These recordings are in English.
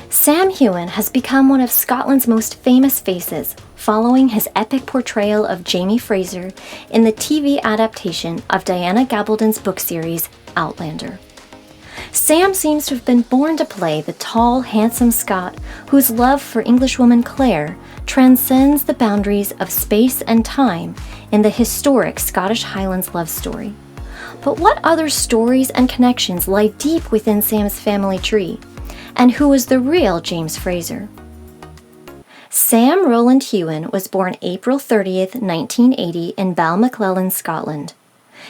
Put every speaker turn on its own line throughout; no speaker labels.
Sam Heughan has become one of Scotland's most famous faces, following his epic portrayal of James Fraser in the TV adaptation of Diana Gabaldon's book series, Outlander. Sam seems to have been born to play the tall, handsome Scot whose love for Englishwoman Claire transcends the boundaries of space and time in the historic Scottish Highlands love story. But what other stories and connections lie deep within Sam's family tree? And who was the real James Fraser? Sam Roland Heughan was born April 30th, 1980 in Balmaclellan, Scotland.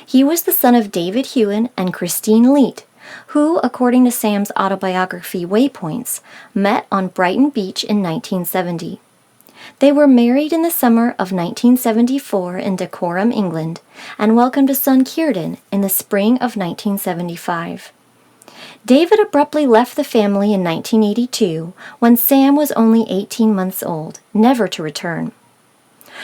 He was the son of David Heughan and Christine Leet, who, according to Sam's autobiography Waypoints, met on Brighton Beach in 1970. They were married in the summer of 1974 in Dacorum, England, and welcomed a son Kieran in the spring of 1975. David abruptly left the family in 1982 when Sam was only 18 months old, never to return.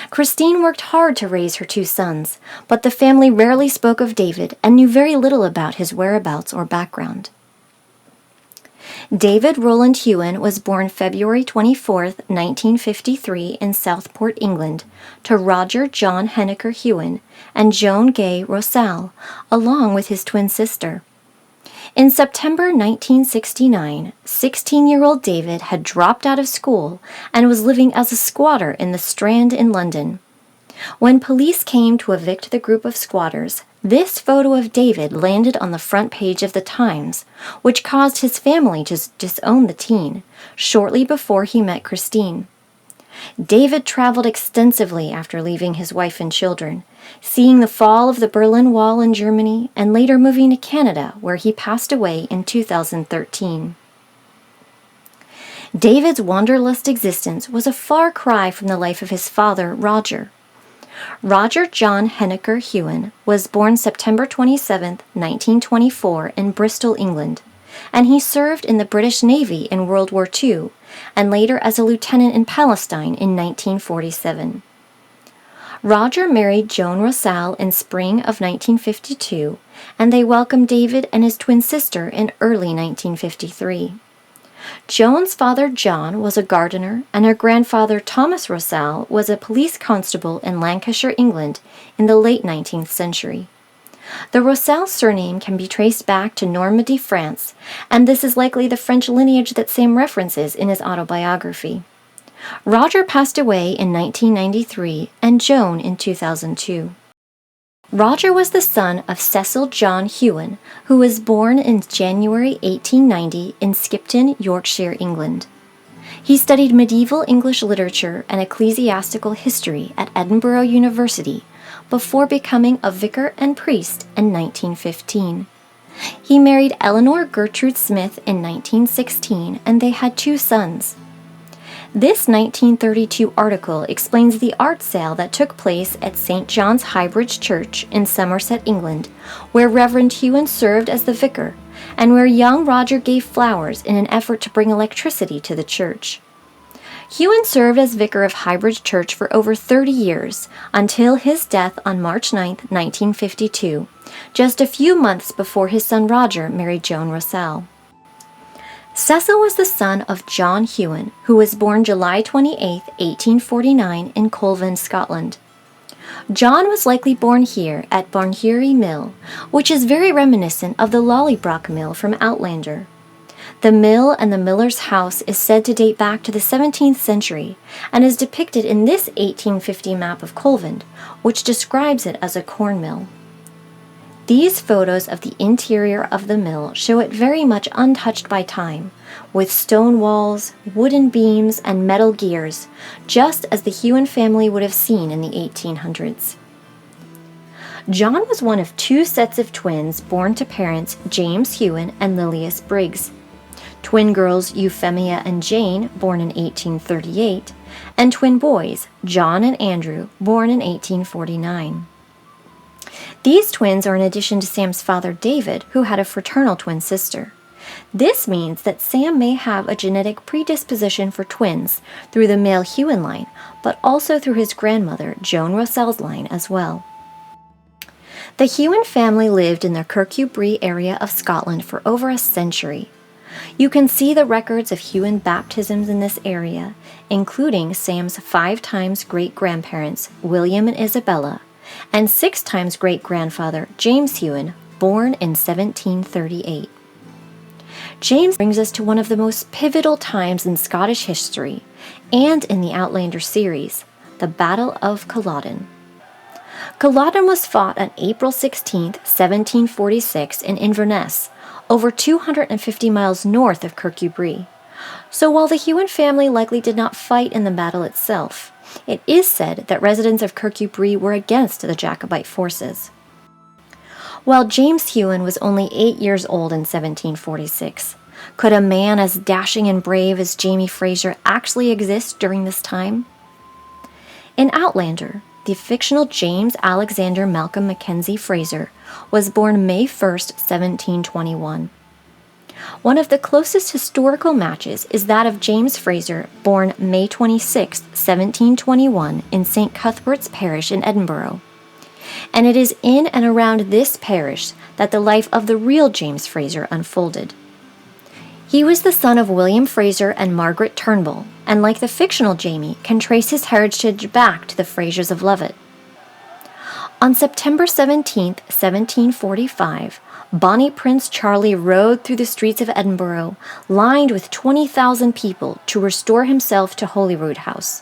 Christine worked hard to raise her two sons, but the family rarely spoke of David and knew very little about his whereabouts or background. David Roland Heughan was born February 24, 1953 in Southport, England, to Roger John Henniker Heughan and Joan Gay Rosal, along with his twin sister. In September 1969, 16-year-old David had dropped out of school and was living as a squatter in the Strand in London. When police came to evict the group of squatters, this photo of David landed on the front page of the Times, which caused his family to disown the teen, shortly before he met Christine. David traveled extensively after leaving his wife and children, seeing the fall of the Berlin Wall in Germany and later moving to Canada, where he passed away in 2013. David's wanderlust existence was a far cry from the life of his father, Roger. Roger John Henniker Heughan was born September 27, 1924 in Bristol, England, and he served in the British Navy in World War II and later as a lieutenant in Palestine in 1947. Roger married Joan Rosal in spring of 1952, and they welcomed David and his twin sister in early 1953. Joan's father, John, was a gardener, and her grandfather, Thomas Rosal, was a police constable in Lancashire, England, in the late 19th century. The Rosal surname can be traced back to Normandy, France, and this is likely the French lineage that Sam references in his autobiography. Roger passed away in 1993 and Joan in 2002. Roger was the son of Cecil John Heughan, who was born in January 1890 in Skipton, Yorkshire, England. He studied medieval English literature and ecclesiastical history at Edinburgh University before becoming a vicar and priest in 1915. He married Eleanor Gertrude Smith in 1916, and they had two sons. This 1932 article explains the art sale that took place at St. John's Highbridge Church in Somerset, England, where Reverend Heughan served as the vicar, and where young Roger gave flowers in an effort to bring electricity to the church. Heughan served as vicar of Highbridge Church for over 30 years, until his death on March 9, 1952, just a few months before his son Roger married Joan Rosal. Cecil was the son of John Heughan, who was born July 28, 1849 in Colvin, Scotland. John was likely born here at Barnhury Mill, which is very reminiscent of the Lollybrock Mill from Outlander. The mill and the miller's house is said to date back to the 17th century and is depicted in this 1850 map of Colvin, which describes it as a corn mill. These photos of the interior of the mill show it very much untouched by time, with stone walls, wooden beams, and metal gears, just as the Heughan family would have seen in the 1800s. John was one of two sets of twins born to parents James Heughan and Lilias Briggs. Twin girls Euphemia and Jane, born in 1838, and twin boys John and Andrew, born in 1849. These twins are in addition to Sam's father David, who had a fraternal twin sister. This means that Sam may have a genetic predisposition for twins through the male Heughan line, but also through his grandmother Joan Rosal's line as well. The Heughan family lived in the Kirkcudbright area of Scotland for over a century. You can see the records of Heughan baptisms in this area, including Sam's 5 times great-grandparents, William and Isabella, and 6 times great-grandfather, James Heughan, born in 1738. James brings us to one of the most pivotal times in Scottish history and in the Outlander series, the Battle of Culloden. Culloden was fought on April 16, 1746 in Inverness, over 250 miles north of Kirkcudbright. So while the Heughan family likely did not fight in the battle itself, it is said that residents of Kirkcudbright were against the Jacobite forces. While James Heughan was only 8 years old in 1746, could a man as dashing and brave as James Fraser actually exist during this time? In Outlander, the fictional James Alexander Malcolm Mackenzie Fraser was born May 1, 1721. One of the closest historical matches is that of James Fraser, born May 26, 1721, in St. Cuthbert's Parish in Edinburgh. And it is in and around this parish that the life of the real James Fraser unfolded. He was the son of William Fraser and Margaret Turnbull, and like the fictional Jamie, can trace his heritage back to the Frasers of Lovat. On September 17, 1745, Bonnie Prince Charlie rode through the streets of Edinburgh, lined with 20,000 people, to restore himself to Holyrood House.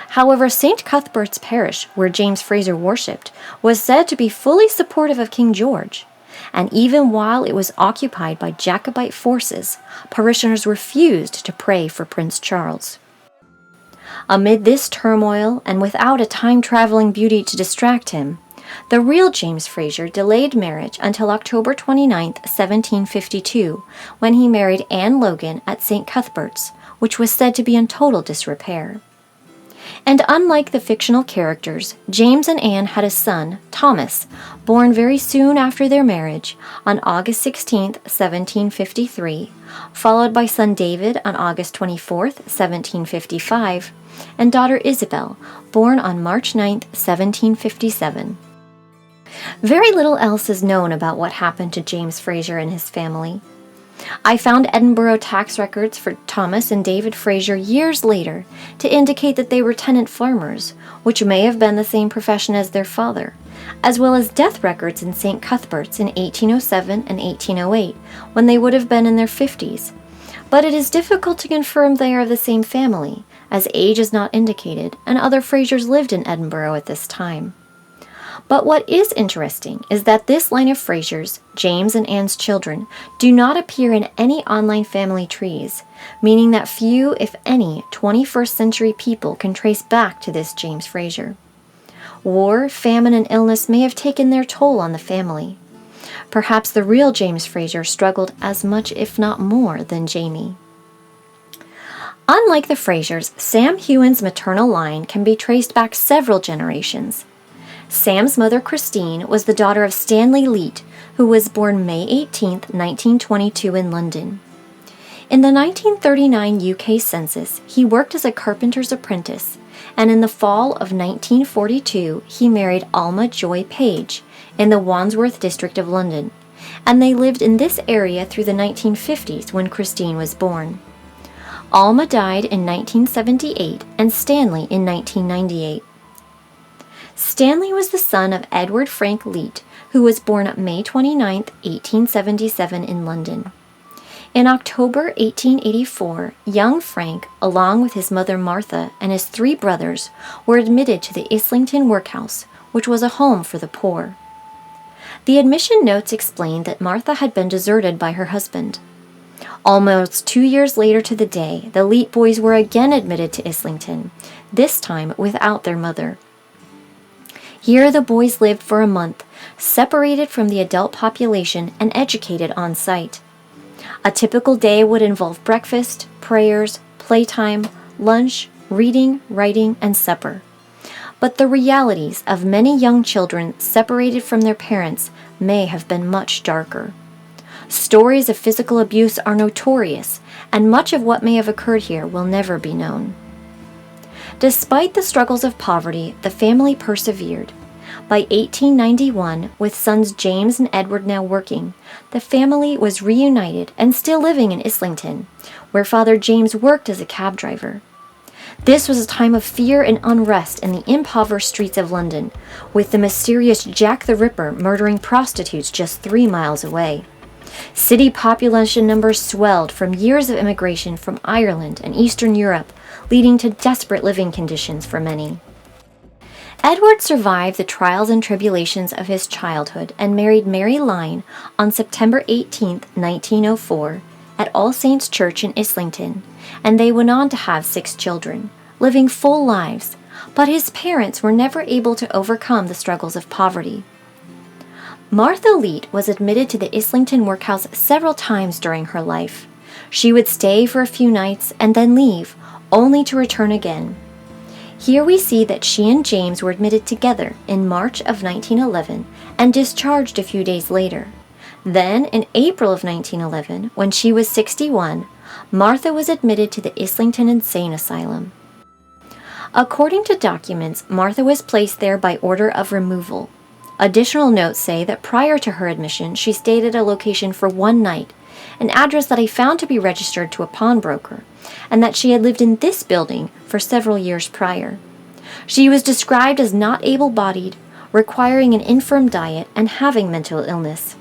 However, St. Cuthbert's Parish, where James Fraser worshipped, was said to be fully supportive of King George, and even while it was occupied by Jacobite forces, parishioners refused to pray for Prince Charles. Amid this turmoil, and without a time-traveling beauty to distract him, the real James Fraser delayed marriage until October 29, 1752, when he married Anne Logan at St. Cuthbert's, which was said to be in total disrepair. And unlike the fictional characters, James and Anne had a son, Thomas, born very soon after their marriage on August 16, 1753, followed by son David on August 24, 1755, and daughter Isabel, born on March 9, 1757. Very little else is known about what happened to James Fraser and his family. I found Edinburgh tax records for Thomas and David Fraser years later to indicate that they were tenant farmers, which may have been the same profession as their father, as well as death records in St. Cuthbert's in 1807 and 1808, when they would have been in their 50s. But it is difficult to confirm they are of the same family, as age is not indicated, and other Frasers lived in Edinburgh at this time. But what is interesting is that this line of Frasers, James and Anne's children, do not appear in any online family trees, meaning that few, if any, 21st century people can trace back to this James Fraser. War, famine, and illness may have taken their toll on the family. Perhaps the real James Fraser struggled as much, if not more, than Jamie. Unlike the Frasers, Sam Heughan's maternal line can be traced back several generations. Sam's mother, Christine, was the daughter of Stanley Leet, who was born May 18, 1922 in London. In the 1939 UK census, he worked as a carpenter's apprentice, and in the fall of 1942, he married Alma Joy Page in the Wandsworth district of London, and they lived in this area through the 1950s when Christine was born. Alma died in 1978 and Stanley in 1998. Stanley was the son of Edward Frank Leet, who was born May 29, 1877 in London. In October 1884, young Frank, along with his mother Martha and his 3 brothers, were admitted to the Islington Workhouse, which was a home for the poor. The admission notes explained that Martha had been deserted by her husband. Almost 2 years later to the day, the Leet boys were again admitted to Islington, this time without their mother. Here the boys lived for a month, separated from the adult population and educated on site. A typical day would involve breakfast, prayers, playtime, lunch, reading, writing, and supper. But the realities of many young children separated from their parents may have been much darker. Stories of physical abuse are notorious, and much of what may have occurred here will never be known. Despite the struggles of poverty, the family persevered. By 1891, with sons James and Edward now working, the family was reunited and still living in Islington, where Father James worked as a cab driver. This was a time of fear and unrest in the impoverished streets of London, with the mysterious Jack the Ripper murdering prostitutes just 3 miles away. City population numbers swelled from years of immigration from Ireland and Eastern Europe, leading to desperate living conditions for many. Edward survived the trials and tribulations of his childhood and married Mary Lyne on September 18, 1904, at All Saints' Church in Islington, and they went on to have 6 children, living full lives, but his parents were never able to overcome the struggles of poverty. Martha Leete was admitted to the Islington workhouse several times during her life. She would stay for a few nights and then leave, only to return again. Here we see that she and James were admitted together in March of 1911 and discharged a few days later. Then, in April of 1911, when she was 61, Martha was admitted to the Islington Insane Asylum. According to documents, Martha was placed there by order of removal. Additional notes say that prior to her admission, she stayed at a location for 1 night, an address that I found to be registered to a pawnbroker, and that she had lived in this building for several years prior. She was described as not able-bodied, requiring an infirm diet, and having mental illness.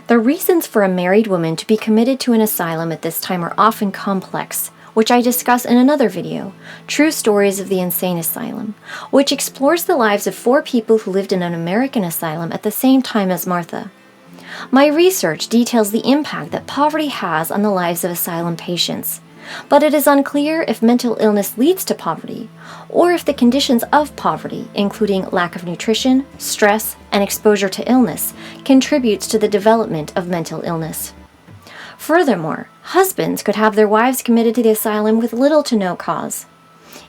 The reasons for a married woman to be committed to an asylum at this time are often complex, which I discuss in another video, True Stories of the Insane Asylum, which explores the lives of 4 people who lived in an American asylum at the same time as Martha. My research details the impact that poverty has on the lives of asylum patients, but it is unclear if mental illness leads to poverty, or if the conditions of poverty, including lack of nutrition, stress, and exposure to illness, contributes to the development of mental illness. Furthermore, husbands could have their wives committed to the asylum with little to no cause.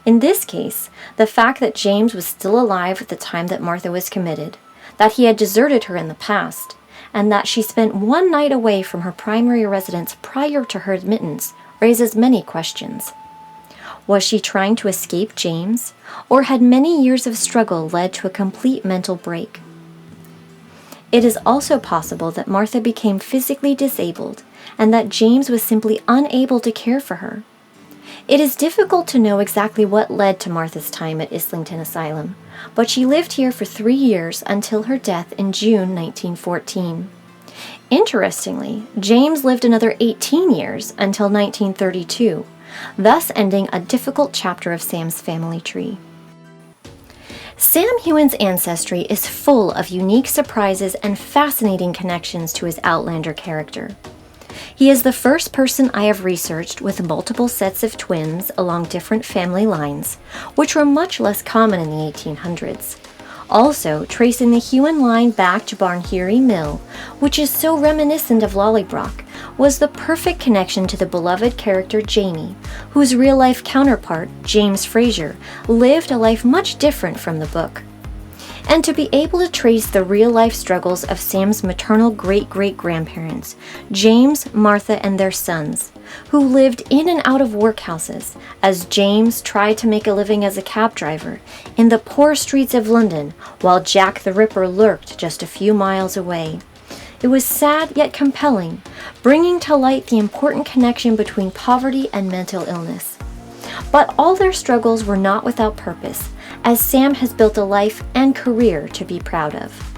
In this case, the fact that James was still alive at the time that Martha was committed, that he had deserted her in the past, and that she spent 1 night away from her primary residence prior to her admittance raises many questions. Was she trying to escape James, or had many years of struggle led to a complete mental break? It is also possible that Martha became physically disabled and that James was simply unable to care for her. It is difficult to know exactly what led to Martha's time at Islington Asylum, but she lived here for 3 years until her death in June 1914. Interestingly, James lived another 18 years until 1932, thus ending a difficult chapter of Sam's family tree. Sam Heughan's ancestry is full of unique surprises and fascinating connections to his Outlander character. He is the first person I have researched with multiple sets of twins along different family lines, which were much less common in the 1800s. Also, tracing the Heughan line back to Barnhury Mill, which is so reminiscent of Lollybrock, was the perfect connection to the beloved character Jamie, whose real-life counterpart, James Fraser, lived a life much different from the book. And to be able to trace the real-life struggles of Sam's maternal great-great-grandparents, James, Martha, and their sons, who lived in and out of workhouses, as James tried to make a living as a cab driver in the poor streets of London, while Jack the Ripper lurked just a few miles away. It was sad yet compelling, bringing to light the important connection between poverty and mental illness. But all their struggles were not without purpose, as Sam has built a life and career to be proud of.